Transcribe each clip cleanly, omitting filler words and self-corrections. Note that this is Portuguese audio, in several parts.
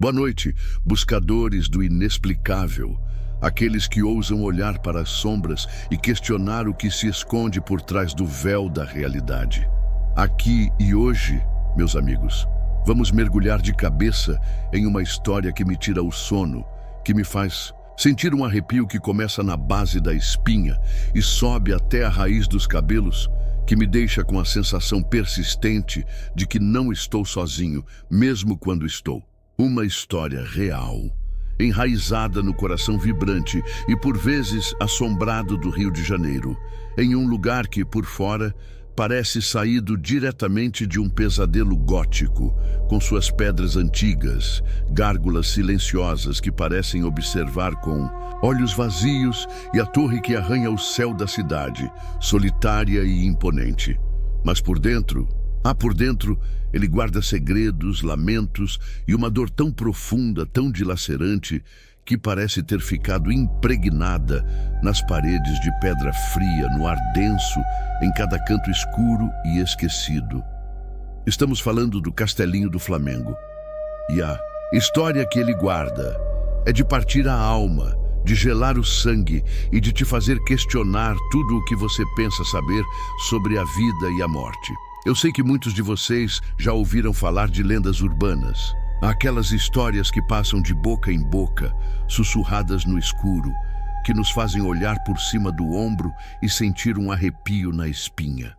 Boa noite, buscadores do inexplicável, aqueles que ousam olhar para as sombras e questionar o que se esconde por trás do véu da realidade. Aqui e hoje, meus amigos, vamos mergulhar de cabeça em uma história que me tira o sono, que me faz sentir um arrepio que começa na base da espinha e sobe até a raiz dos cabelos, que me deixa com a sensação persistente de que não estou sozinho, mesmo quando estou. Uma história real, enraizada no coração vibrante e por vezes assombrado do Rio de Janeiro, em um lugar que, por fora, parece saído diretamente de um pesadelo gótico, com suas pedras antigas, gárgulas silenciosas que parecem observar com olhos vazios e a torre que arranha o céu da cidade, solitária e imponente. Mas por dentro, ele guarda segredos, lamentos e uma dor tão profunda, tão dilacerante, que parece ter ficado impregnada nas paredes de pedra fria, no ar denso, em cada canto escuro e esquecido. Estamos falando do Castelinho do Flamengo. E a história que ele guarda é de partir a alma, de gelar o sangue e de te fazer questionar tudo o que você pensa saber sobre a vida e a morte. Eu sei que muitos de vocês já ouviram falar de lendas urbanas, aquelas histórias que passam de boca em boca, sussurradas no escuro, que nos fazem olhar por cima do ombro e sentir um arrepio na espinha.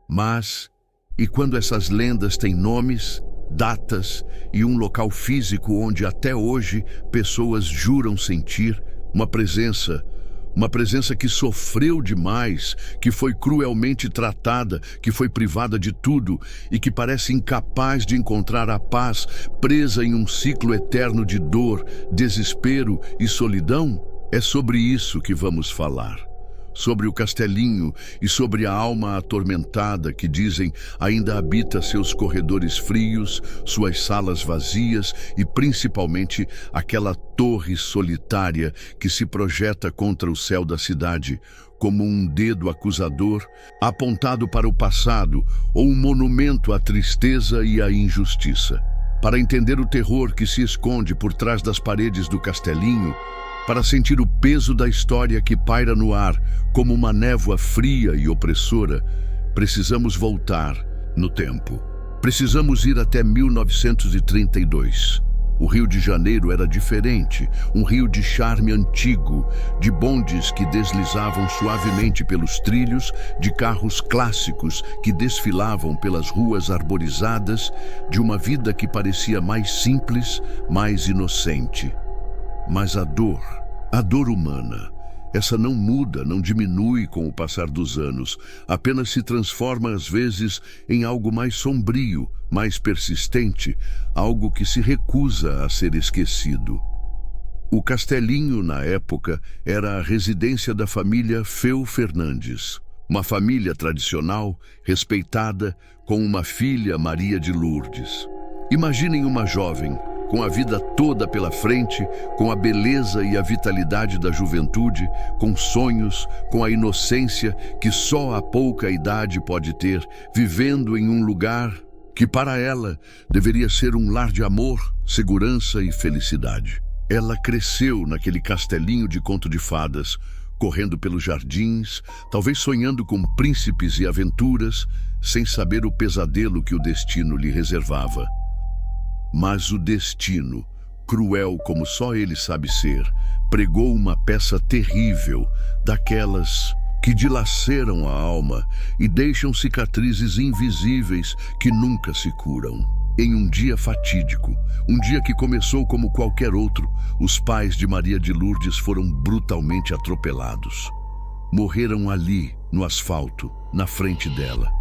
Mas, e quando essas lendas têm nomes, datas e um local físico onde até hoje pessoas juram sentir uma presença que sofreu demais, que foi cruelmente tratada, que foi privada de tudo e que parece incapaz de encontrar a paz, presa em um ciclo eterno de dor, desespero e solidão? É sobre isso que vamos falar. Sobre o Castelinho e sobre a alma atormentada que, dizem, ainda habita seus corredores frios, suas salas vazias e principalmente aquela torre solitária que se projeta contra o céu da cidade, como um dedo acusador apontado para o passado ou um monumento à tristeza e à injustiça. Para entender o terror que se esconde por trás das paredes do Castelinho, para sentir o peso da história que paira no ar como uma névoa fria e opressora, precisamos voltar no tempo. Precisamos ir até 1932. O Rio de Janeiro era diferente, um rio de charme antigo, de bondes que deslizavam suavemente pelos trilhos, de carros clássicos que desfilavam pelas ruas arborizadas, de uma vida que parecia mais simples, mais inocente. Mas a dor humana, essa não muda, não diminui com o passar dos anos, apenas se transforma às vezes em algo mais sombrio, mais persistente, algo que se recusa a ser esquecido. O Castelinho, na época, era a residência da família Feu Fernandes, uma família tradicional, respeitada, com uma filha, Maria de Lourdes. Imaginem uma jovem, com a vida toda pela frente, com a beleza e a vitalidade da juventude, com sonhos, com a inocência que só a pouca idade pode ter, vivendo em um lugar que para ela deveria ser um lar de amor, segurança e felicidade. Ela cresceu naquele castelinho de conto de fadas, correndo pelos jardins, talvez sonhando com príncipes e aventuras, sem saber o pesadelo que o destino lhe reservava. Mas o destino, cruel como só ele sabe ser, pregou uma peça terrível, daquelas que dilaceram a alma e deixam cicatrizes invisíveis que nunca se curam. Em um dia fatídico, um dia que começou como qualquer outro, os pais de Maria de Lourdes foram brutalmente atropelados. Morreram ali, no asfalto, na frente dela.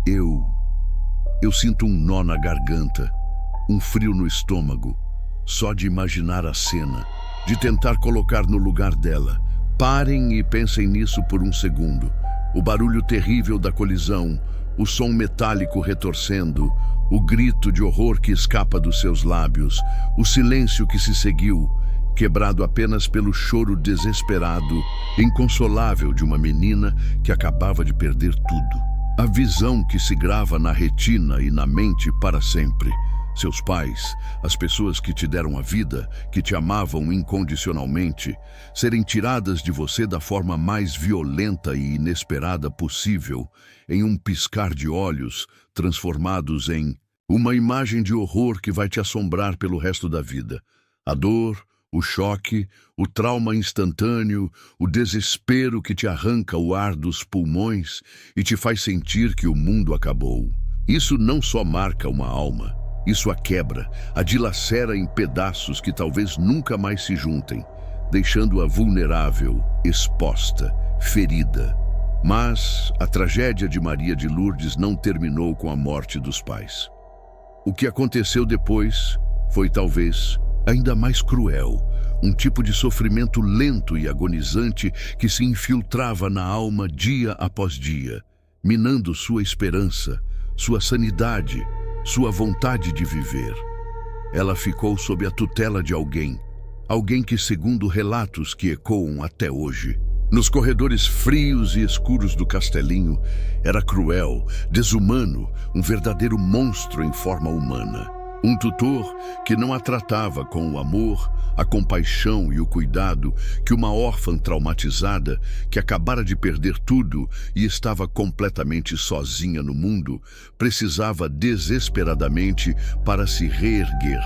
Eu sinto um nó na garganta, um frio no estômago, só de imaginar a cena, de tentar colocar no lugar dela. Parem e pensem nisso por um segundo. O barulho terrível da colisão, o som metálico retorcendo, o grito de horror que escapa dos seus lábios, o silêncio que se seguiu, quebrado apenas pelo choro desesperado, inconsolável de uma menina que acabava de perder tudo. A visão que se grava na retina e na mente para sempre. seus pais, as pessoas que te deram a vida, que te amavam incondicionalmente, serem tiradas de você da forma mais violenta e inesperada possível, em um piscar de olhos, transformados em uma imagem de horror que vai te assombrar pelo resto da vida. A dor, o choque, o trauma instantâneo, o desespero que te arranca o ar dos pulmões e te faz sentir que o mundo acabou. Isso não só marca uma alma, isso a quebra, a dilacera em pedaços que talvez nunca mais se juntem, deixando-a vulnerável, exposta, ferida. Mas a tragédia de Maria de Lourdes não terminou com a morte dos pais. O que aconteceu depois foi talvez ainda mais cruel, um tipo de sofrimento lento e agonizante que se infiltrava na alma dia após dia, minando sua esperança, sua sanidade, sua vontade de viver. Ela ficou sob a tutela de alguém que, segundo relatos que ecoam até hoje, nos corredores frios e escuros do castelinho, era cruel, desumano, um verdadeiro monstro em forma humana. Um tutor que não a tratava com o amor, a compaixão e o cuidado que uma órfã traumatizada, que acabara de perder tudo e estava completamente sozinha no mundo, precisava desesperadamente para se reerguer,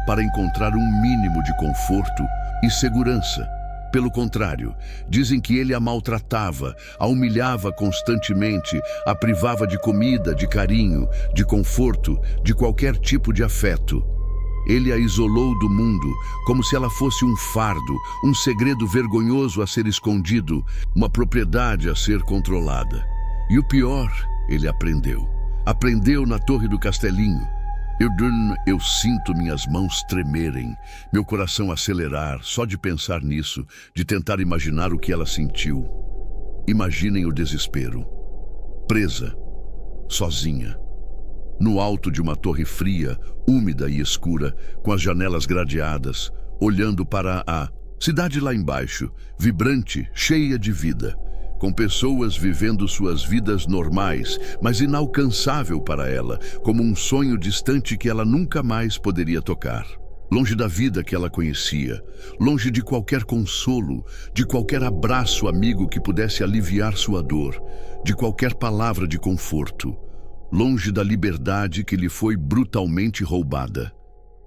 para encontrar um mínimo de conforto e segurança. Pelo contrário, dizem que ele a maltratava, a humilhava constantemente, a privava de comida, de carinho, de conforto, de qualquer tipo de afeto. Ele a isolou do mundo, como se ela fosse um fardo, um segredo vergonhoso a ser escondido, uma propriedade a ser controlada. E o pior, ele aprendeu. Aprendeu na Torre do Castelinho. Eu sinto minhas mãos tremerem, meu coração acelerar só de pensar nisso, de tentar imaginar o que ela sentiu. Imaginem o desespero. Presa, sozinha, no alto de uma torre fria, úmida e escura, com as janelas gradeadas, olhando para a cidade lá embaixo, vibrante, cheia de vida, com pessoas vivendo suas vidas normais, mas inalcançável para ela, como um sonho distante que ela nunca mais poderia tocar. Longe da vida que ela conhecia, longe de qualquer consolo, de qualquer abraço amigo que pudesse aliviar sua dor, de qualquer palavra de conforto, longe da liberdade que lhe foi brutalmente roubada.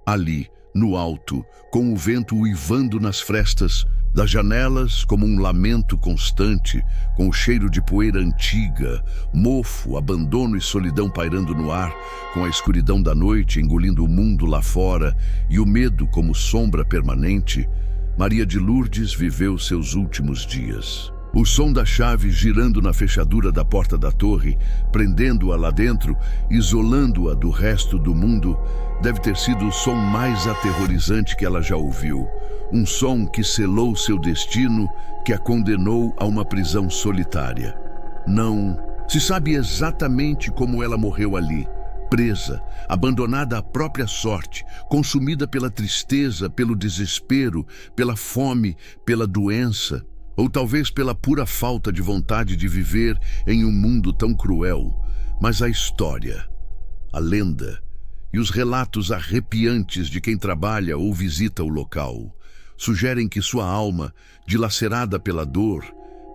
Ali, no alto, com o vento uivando nas frestas, das janelas como um lamento constante, com o cheiro de poeira antiga, mofo, abandono e solidão pairando no ar, com a escuridão da noite engolindo o mundo lá fora e o medo como sombra permanente, Maria de Lourdes viveu seus últimos dias. O som da chave girando na fechadura da porta da torre, prendendo-a lá dentro, isolando-a do resto do mundo, deve ter sido o som mais aterrorizante que ela já ouviu. Um som que selou seu destino, que a condenou a uma prisão solitária. Não se sabe exatamente como ela morreu ali, presa, abandonada à própria sorte, consumida pela tristeza, pelo desespero, pela fome, pela doença, ou talvez pela pura falta de vontade de viver em um mundo tão cruel. Mas a história, a lenda e os relatos arrepiantes de quem trabalha ou visita o local sugerem que sua alma, dilacerada pela dor,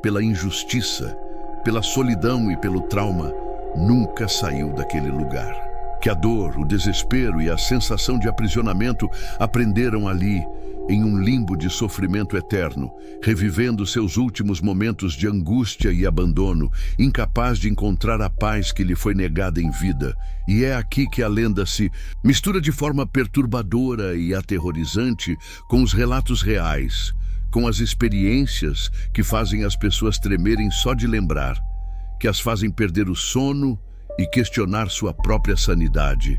pela injustiça, pela solidão e pelo trauma, nunca saiu daquele lugar. Que a dor, o desespero e a sensação de aprisionamento a prenderam ali, em um limbo de sofrimento eterno, revivendo seus últimos momentos de angústia e abandono, incapaz de encontrar a paz que lhe foi negada em vida. E é aqui que a lenda se mistura de forma perturbadora e aterrorizante com os relatos reais, com as experiências que fazem as pessoas tremerem só de lembrar, que as fazem perder o sono e questionar sua própria sanidade,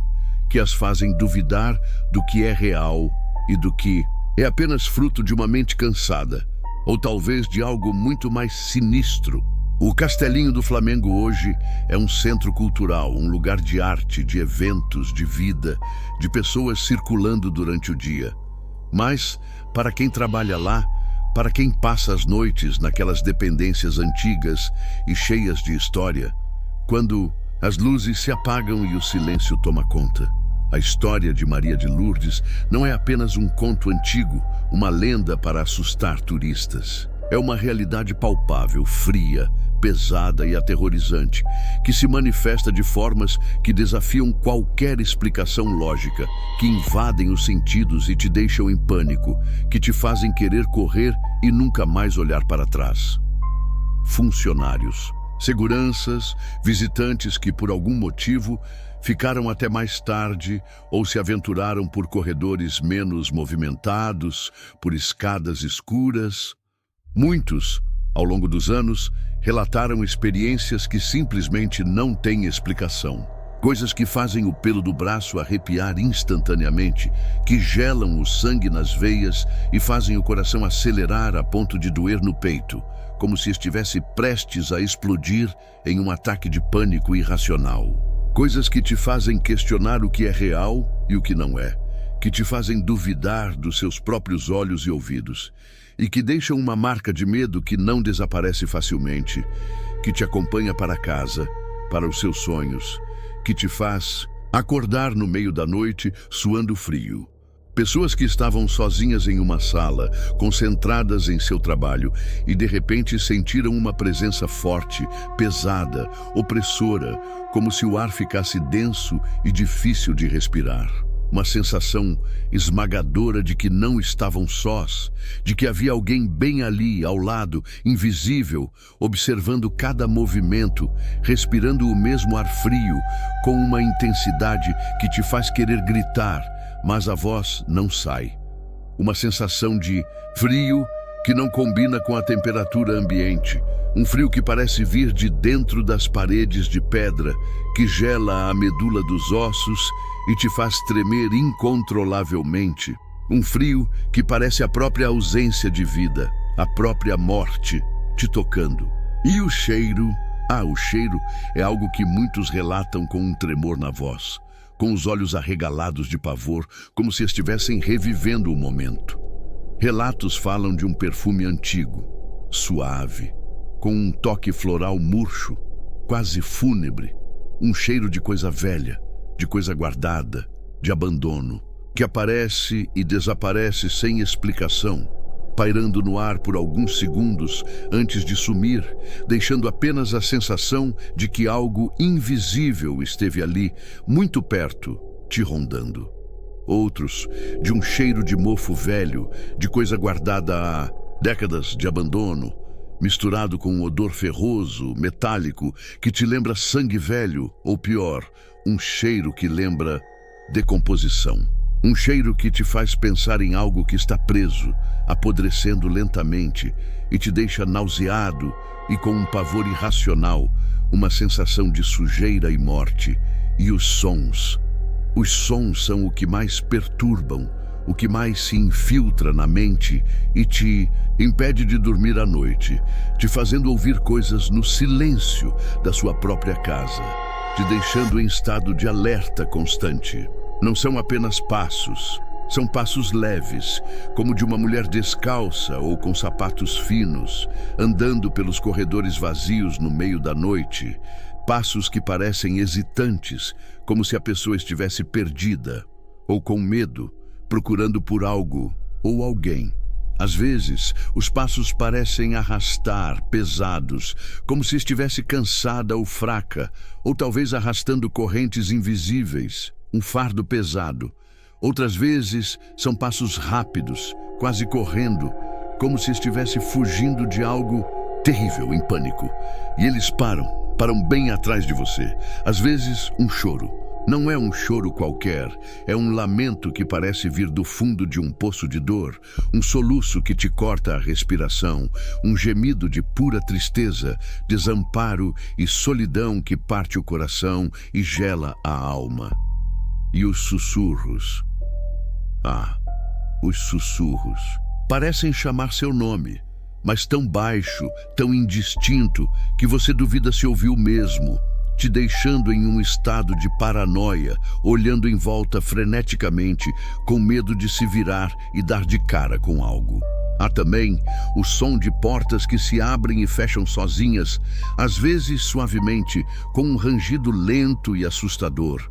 que as fazem duvidar do que é real e do que é apenas fruto de uma mente cansada, ou talvez de algo muito mais sinistro. O Castelinho do Flamengo hoje é um centro cultural, um lugar de arte, de eventos, de vida, de pessoas circulando durante o dia. Mas, para quem trabalha lá, para quem passa as noites naquelas dependências antigas e cheias de história, quando as luzes se apagam e o silêncio toma conta, A história de Maria de Lourdes não é apenas um conto antigo, uma lenda para assustar turistas. É uma realidade palpável, fria, pesada e aterrorizante, que se manifesta de formas que desafiam qualquer explicação lógica, que invadem os sentidos e te deixam em pânico, que te fazem querer correr e nunca mais olhar para trás. Funcionários, seguranças, visitantes que por algum motivo ficaram até mais tarde ou se aventuraram por corredores menos movimentados, por escadas escuras. Muitos, ao longo dos anos, relataram experiências que simplesmente não têm explicação. Coisas que fazem o pelo do braço arrepiar instantaneamente, que gelam o sangue nas veias e fazem o coração acelerar a ponto de doer no peito, como se estivesse prestes a explodir em um ataque de pânico irracional. Coisas que te fazem questionar o que é real e o que não é, que te fazem duvidar dos seus próprios olhos e ouvidos, e que deixam uma marca de medo que não desaparece facilmente, que te acompanha para casa, para os seus sonhos, que te faz acordar no meio da noite suando frio. Pessoas que estavam sozinhas em uma sala, concentradas em seu trabalho, e de repente sentiram uma presença forte, pesada, opressora, como se o ar ficasse denso e difícil de respirar. Uma sensação esmagadora de que não estavam sós, de que havia alguém bem ali, ao lado, invisível, observando cada movimento, respirando o mesmo ar frio, com uma intensidade que te faz querer gritar, mas a voz não sai. Uma sensação de frio que não combina com a temperatura ambiente. Um frio que parece vir de dentro das paredes de pedra, que gela a medula dos ossos e te faz tremer incontrolavelmente. Um frio que parece a própria ausência de vida, a própria morte, te tocando. E o cheiro? O cheiro é algo que muitos relatam com um tremor na voz, com os olhos arregalados de pavor, como se estivessem revivendo o momento. Relatos falam de um perfume antigo, suave, com um toque floral murcho, quase fúnebre, um cheiro de coisa velha, de coisa guardada, de abandono, que aparece e desaparece sem explicação, pairando no ar por alguns segundos antes de sumir, deixando apenas a sensação de que algo invisível esteve ali, muito perto, te rondando. Outros, de um cheiro de mofo velho, de coisa guardada há décadas de abandono, misturado com um odor ferroso, metálico, que te lembra sangue velho, ou pior, um cheiro que lembra decomposição. Um cheiro que te faz pensar em algo que está preso, apodrecendo lentamente, e te deixa nauseado e com um pavor irracional, uma sensação de sujeira e morte. E os sons são o que mais perturbam, o que mais se infiltra na mente e te impede de dormir à noite, te fazendo ouvir coisas no silêncio da sua própria casa, te deixando em estado de alerta constante. Não são apenas passos, são passos leves, como de uma mulher descalça ou com sapatos finos, andando pelos corredores vazios no meio da noite, passos que parecem hesitantes, como se a pessoa estivesse perdida ou com medo, procurando por algo ou alguém. Às vezes, os passos parecem arrastar, pesados, como se estivesse cansada ou fraca, ou talvez arrastando correntes invisíveis, um fardo pesado. Outras vezes, são passos rápidos, quase correndo, como se estivesse fugindo de algo terrível, em pânico. E eles param bem atrás de você. Às vezes, um choro. Não é um choro qualquer, é um lamento que parece vir do fundo de um poço de dor, um soluço que te corta a respiração, um gemido de pura tristeza, desamparo e solidão que parte o coração e gela a alma. E os sussurros. Os sussurros. Parecem chamar seu nome, mas tão baixo, tão indistinto, que você duvida se ouviu mesmo, te deixando em um estado de paranoia, olhando em volta freneticamente, com medo de se virar e dar de cara com algo. Há também o som de portas que se abrem e fecham sozinhas, às vezes suavemente, com um rangido lento e assustador.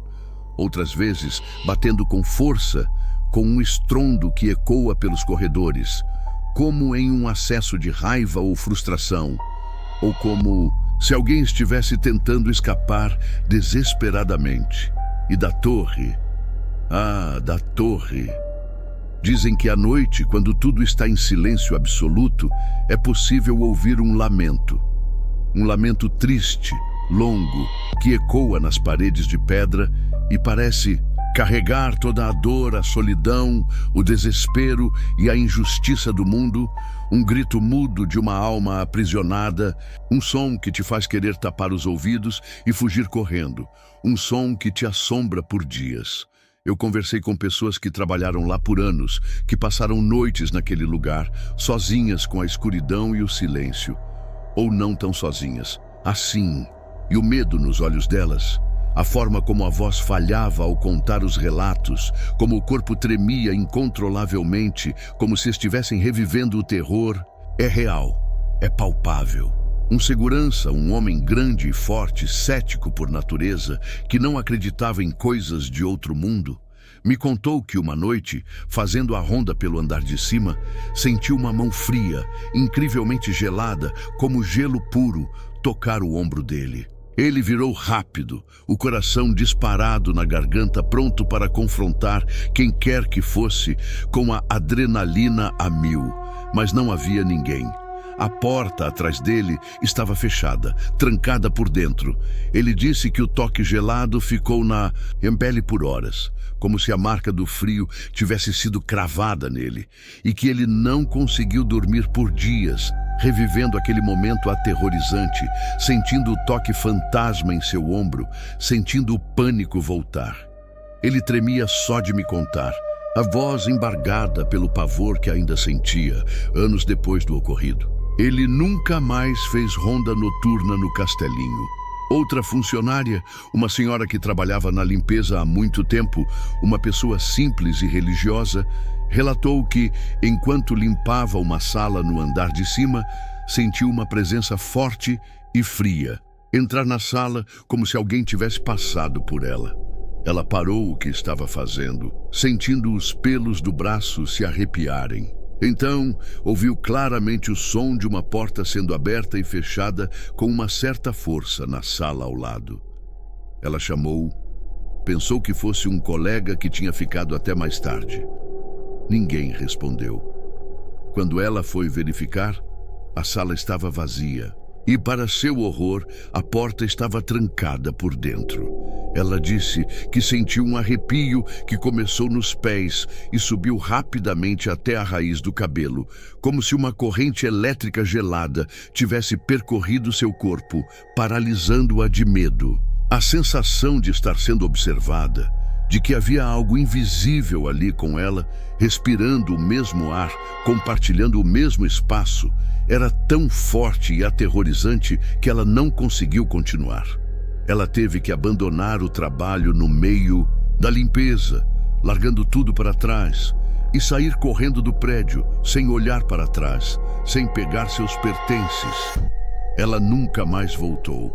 outras vezes batendo com força, com um estrondo que ecoa pelos corredores, como em um acesso de raiva ou frustração, ou como se alguém estivesse tentando escapar desesperadamente. E da torre, da torre. Dizem que à noite, quando tudo está em silêncio absoluto, é possível ouvir um lamento. Um lamento triste, longo, que ecoa nas paredes de pedra e parece carregar toda a dor, a solidão, o desespero e a injustiça do mundo, um grito mudo de uma alma aprisionada, um som que te faz querer tapar os ouvidos e fugir correndo, um som que te assombra por dias. Eu conversei com pessoas que trabalharam lá por anos, que passaram noites naquele lugar, sozinhas com a escuridão e o silêncio. Ou não tão sozinhas, assim, e o medo nos olhos delas. A forma como a voz falhava ao contar os relatos, como o corpo tremia incontrolavelmente, como se estivessem revivendo o terror, é real, é palpável. Um segurança, um homem grande e forte, cético por natureza, que não acreditava em coisas de outro mundo, me contou que uma noite, fazendo a ronda pelo andar de cima, sentiu uma mão fria, incrivelmente gelada, como gelo puro, tocar o ombro dele. Ele virou rápido, o coração disparado na garganta, pronto para confrontar quem quer que fosse, com a adrenalina a mil. Mas não havia ninguém. A porta atrás dele estava fechada, trancada por dentro. Ele disse que o toque gelado ficou na pele por horas, como se a marca do frio tivesse sido cravada nele, e que ele não conseguiu dormir por dias, revivendo aquele momento aterrorizante, sentindo o toque fantasma em seu ombro, sentindo o pânico voltar. Ele tremia só de me contar, a voz embargada pelo pavor que ainda sentia, anos depois do ocorrido. Ele nunca mais fez ronda noturna no castelinho. Outra funcionária, uma senhora que trabalhava na limpeza há muito tempo, uma pessoa simples e religiosa, relatou que, enquanto limpava uma sala no andar de cima, sentiu uma presença forte e fria entrar na sala como se alguém tivesse passado por ela. Ela parou o que estava fazendo, sentindo os pelos do braço se arrepiarem. Então, ouviu claramente o som de uma porta sendo aberta e fechada com uma certa força na sala ao lado. Ela chamou, pensou que fosse um colega que tinha ficado até mais tarde. Ninguém respondeu. Quando ela foi verificar, a sala estava vazia e, para seu horror, a porta estava trancada por dentro. Ela disse que sentiu um arrepio que começou nos pés e subiu rapidamente até a raiz do cabelo, como se uma corrente elétrica gelada tivesse percorrido seu corpo, paralisando-a de medo. A sensação de estar sendo observada, de que havia algo invisível ali com ela, respirando o mesmo ar, compartilhando o mesmo espaço, era tão forte e aterrorizante que ela não conseguiu continuar. Ela teve que abandonar o trabalho no meio da limpeza, largando tudo para trás, e sair correndo do prédio, sem olhar para trás, sem pegar seus pertences. Ela nunca mais voltou.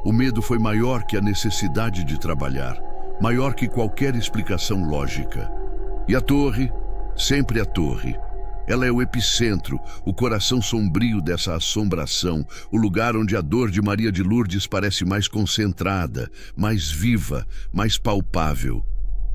O medo foi maior que a necessidade de trabalhar, maior que qualquer explicação lógica. E a torre, sempre a torre. Ela é o epicentro, o coração sombrio dessa assombração, o lugar onde a dor de Maria de Lourdes parece mais concentrada, mais viva, mais palpável.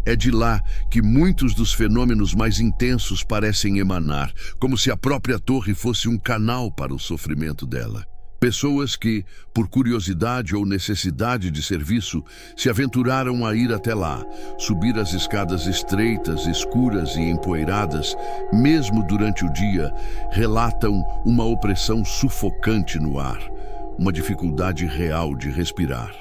É de lá que muitos dos fenômenos mais intensos parecem emanar, como se a própria torre fosse um canal para o sofrimento dela. Pessoas que, por curiosidade ou necessidade de serviço, se aventuraram a ir até lá, subir as escadas estreitas, escuras e empoeiradas, mesmo durante o dia, relatam uma opressão sufocante no ar, uma dificuldade real de respirar,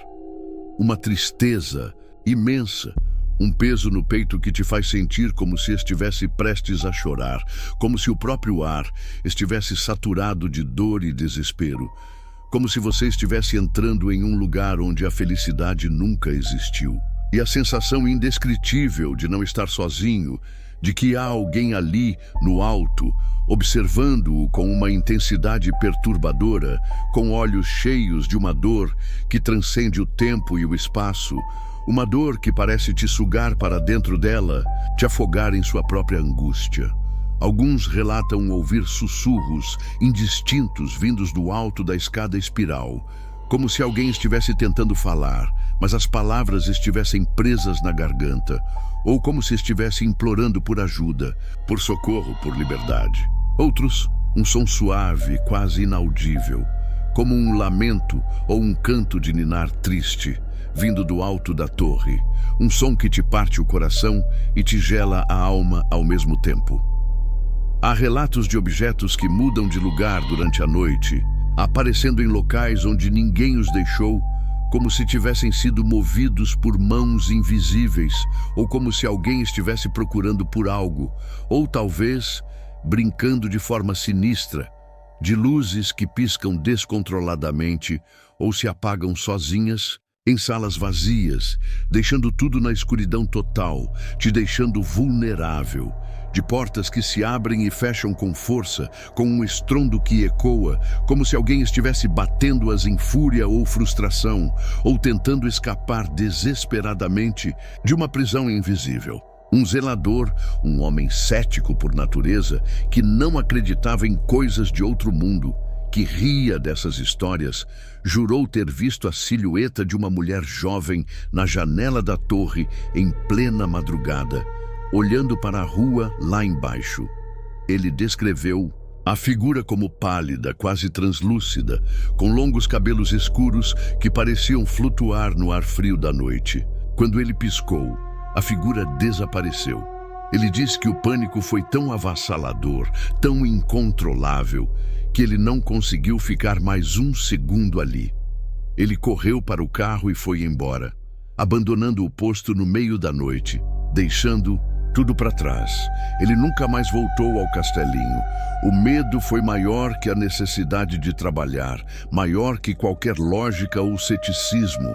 uma tristeza imensa, um peso no peito que te faz sentir como se estivesse prestes a chorar, como se o próprio ar estivesse saturado de dor e desespero, como se você estivesse entrando em um lugar onde a felicidade nunca existiu. E a sensação indescritível de não estar sozinho, de que há alguém ali, no alto, observando-o com uma intensidade perturbadora, com olhos cheios de uma dor que transcende o tempo e o espaço, Uma dor que parece te sugar para dentro dela, te afogar em sua própria angústia. Alguns relatam ouvir sussurros indistintos vindos do alto da escada espiral, como se alguém estivesse tentando falar, mas as palavras estivessem presas na garganta, ou como se estivesse implorando por ajuda, por socorro, por liberdade. Outros, um som suave, quase inaudível, como um lamento ou um canto de ninar triste, vindo do alto da torre, um som que te parte o coração e te gela a alma ao mesmo tempo. Há relatos de objetos que mudam de lugar durante a noite, aparecendo em locais onde ninguém os deixou, como se tivessem sido movidos por mãos invisíveis, ou como se alguém estivesse procurando por algo, ou talvez brincando de forma sinistra, de luzes que piscam descontroladamente ou se apagam sozinhas em salas vazias, deixando tudo na escuridão total, te deixando vulnerável, de portas que se abrem e fecham com força, com um estrondo que ecoa, como se alguém estivesse batendo-as em fúria ou frustração, ou tentando escapar desesperadamente de uma prisão invisível. Um zelador, um homem cético por natureza, que não acreditava em coisas de outro mundo, que ria dessas histórias, jurou ter visto a silhueta de uma mulher jovem na janela da torre em plena madrugada, olhando para a rua lá embaixo. Ele descreveu a figura como pálida, quase translúcida, com longos cabelos escuros que pareciam flutuar no ar frio da noite. Quando ele piscou, a figura desapareceu. Ele disse que o pânico foi tão avassalador, tão incontrolável, que ele não conseguiu ficar mais um segundo ali. Ele correu para o carro e foi embora, abandonando o posto no meio da noite, deixando tudo para trás. Ele nunca mais voltou ao castelinho. O medo foi maior que a necessidade de trabalhar, maior que qualquer lógica ou ceticismo.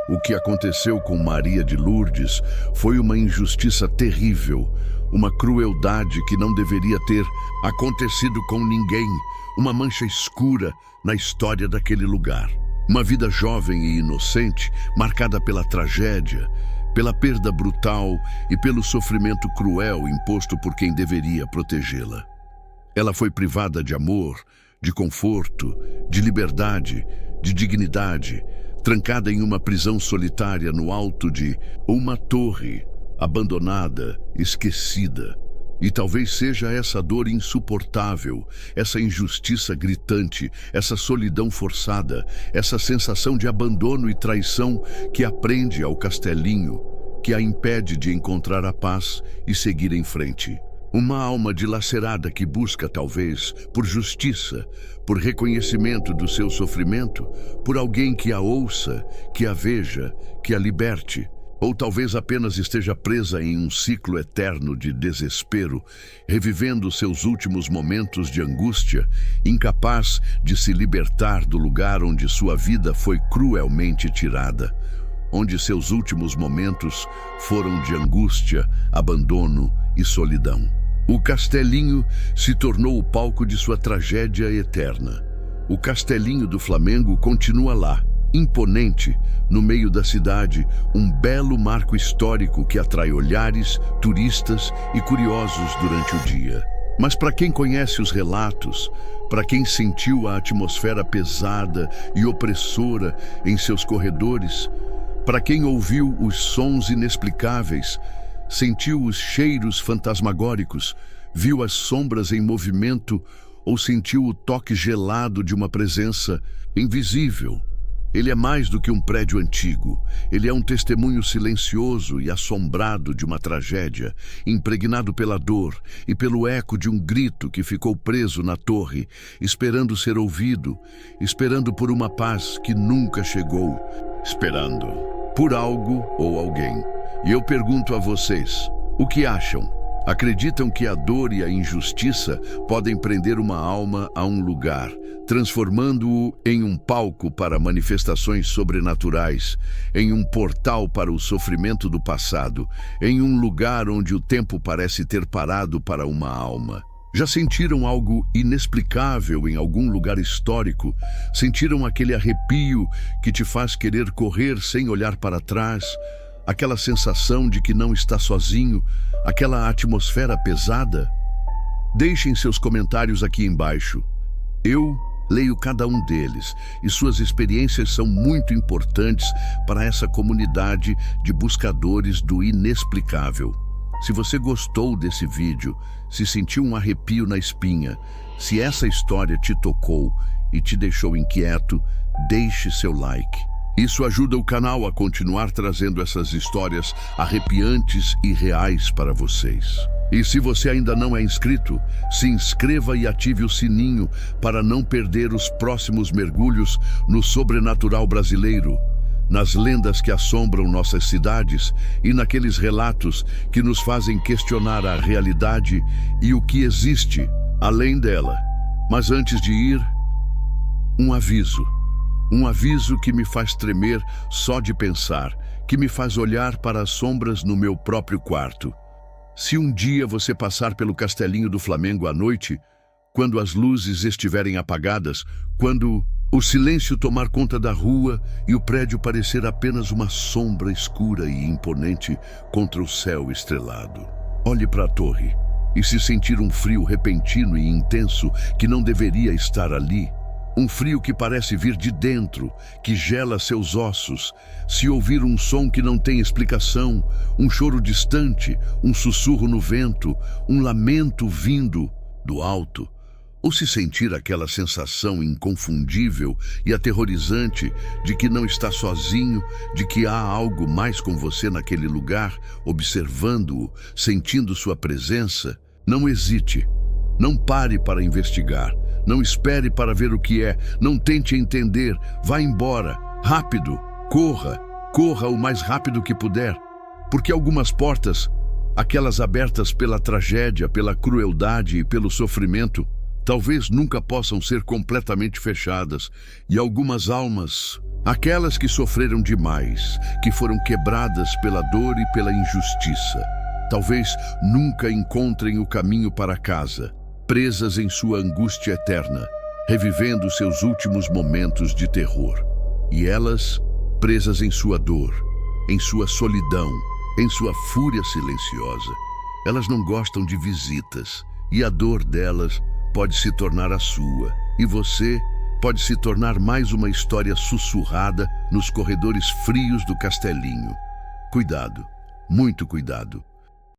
O que aconteceu com Maria de Lourdes foi uma injustiça terrível, uma crueldade que não deveria ter acontecido com ninguém, uma mancha escura na história daquele lugar. Uma vida jovem e inocente, marcada pela tragédia, pela perda brutal e pelo sofrimento cruel imposto por quem deveria protegê-la. Ela foi privada de amor, de conforto, de liberdade, de dignidade, trancada em uma prisão solitária no alto de uma torre, abandonada, esquecida. E talvez seja essa dor insuportável, essa injustiça gritante, essa solidão forçada, essa sensação de abandono e traição que a prende ao castelinho, que a impede de encontrar a paz e seguir em frente. Uma alma dilacerada que busca, talvez, por justiça, por reconhecimento do seu sofrimento, por alguém que a ouça, que a veja, que a liberte. Ou talvez apenas esteja presa em um ciclo eterno de desespero, revivendo seus últimos momentos de angústia, incapaz de se libertar do lugar onde sua vida foi cruelmente tirada, onde seus últimos momentos foram de angústia, abandono e solidão. O castelinho se tornou o palco de sua tragédia eterna. O castelinho do Flamengo continua lá, imponente, no meio da cidade, um belo marco histórico que atrai olhares, turistas e curiosos durante o dia. Mas para quem conhece os relatos, para quem sentiu a atmosfera pesada e opressora em seus corredores, para quem ouviu os sons inexplicáveis, sentiu os cheiros fantasmagóricos, viu as sombras em movimento ou sentiu o toque gelado de uma presença invisível, ele é mais do que um prédio antigo. Ele é um testemunho silencioso e assombrado de uma tragédia, impregnado pela dor e pelo eco de um grito que ficou preso na torre, esperando ser ouvido, esperando por uma paz que nunca chegou, esperando por algo ou alguém. E eu pergunto a vocês, o que acham? Acreditam que a dor e a injustiça podem prender uma alma a um lugar, transformando-o em um palco para manifestações sobrenaturais, em um portal para o sofrimento do passado, em um lugar onde o tempo parece ter parado para uma alma? Já sentiram algo inexplicável em algum lugar histórico? Sentiram aquele arrepio que te faz querer correr sem olhar para trás? aquela sensação de que não está sozinho, aquela atmosfera pesada? Deixem seus comentários aqui embaixo. Eu leio cada um deles e suas experiências são muito importantes para essa comunidade de buscadores do inexplicável. Se você gostou desse vídeo, se sentiu um arrepio na espinha, se essa história te tocou e te deixou inquieto, deixe seu like. Isso ajuda o canal a continuar trazendo essas histórias arrepiantes e reais para vocês. E se você ainda não é inscrito, se inscreva e ative o sininho para não perder os próximos mergulhos no sobrenatural brasileiro, nas lendas que assombram nossas cidades e naqueles relatos que nos fazem questionar a realidade e o que existe além dela. Mas antes de ir, um aviso. Um aviso que me faz tremer só de pensar, que me faz olhar para as sombras no meu próprio quarto. Se um dia você passar pelo Castelinho do Flamengo à noite, quando as luzes estiverem apagadas, quando o silêncio tomar conta da rua e o prédio parecer apenas uma sombra escura e imponente contra o céu estrelado, olhe para a torre e se sentir um frio repentino e intenso que não deveria estar ali. Um frio que parece vir de dentro, que gela seus ossos. Se ouvir um som que não tem explicação, um choro distante, um sussurro no vento, um lamento vindo do alto, ou se sentir aquela sensação inconfundível e aterrorizante de que não está sozinho, de que há algo mais com você naquele lugar, observando-o, sentindo sua presença, não hesite, não pare para investigar. Não espere para ver o que é, não tente entender, vá embora, rápido, corra o mais rápido que puder, porque algumas portas, aquelas abertas pela tragédia, pela crueldade e pelo sofrimento, talvez nunca possam ser completamente fechadas, e algumas almas, aquelas que sofreram demais, que foram quebradas pela dor e pela injustiça, talvez nunca encontrem o caminho para casa, presas em sua angústia eterna, revivendo seus últimos momentos de terror. E elas, presas em sua dor, em sua solidão, em sua fúria silenciosa, elas não gostam de visitas, e a dor delas pode se tornar a sua, e você pode se tornar mais uma história sussurrada nos corredores frios do Castelinho. Cuidado, muito cuidado.